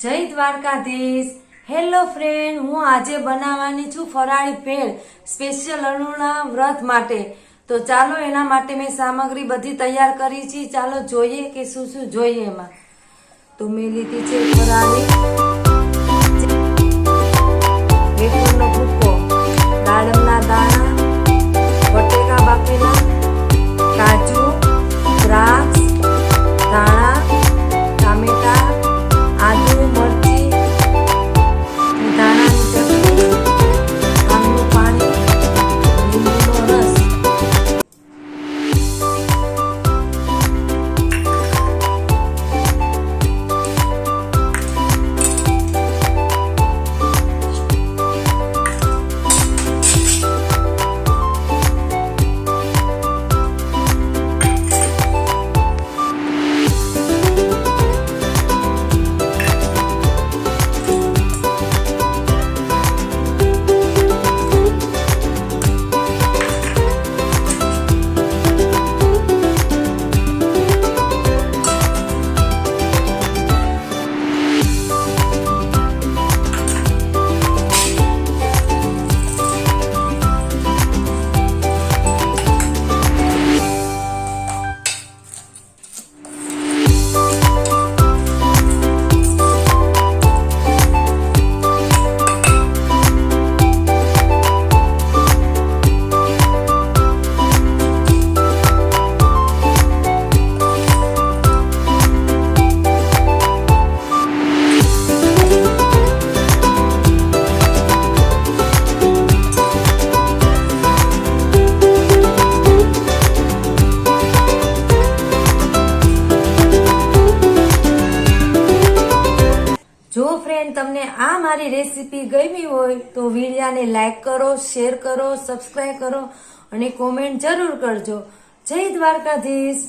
જય Dwarkadhish. Hello friend, હું આજે બનાવવાની છું ફરાળી ભેળ સ્પેશિયલ અરુણા વ્રત માટે। તો ચાલો એના માટે મેં સામગ્રી બધી તૈયાર કરી છે। ચાલો જોઈએ કે શું શું જોઈએ એમાં। તો મેં લીધી છે ફરાળી વેફરનો ભૂકો, દાડમના દાણા, બટેકા બાફેલા, કાજુ, દ્રાક્ષ, ધાણા, ટામેટા, આદુ, મરચી, ધાણાની ચટણી, આમનું પાણી, લીંબુનો રસ। જો ફ્રેન્ડ તમને આ મારી રેસીપી ગમી હોય તો વિડીયોને લાઈક કરો, શેર કરો, સબસ્ક્રાઇબ કરો અને કોમેન્ટ જરૂર કરજો। જય દ્વારકાધીશ।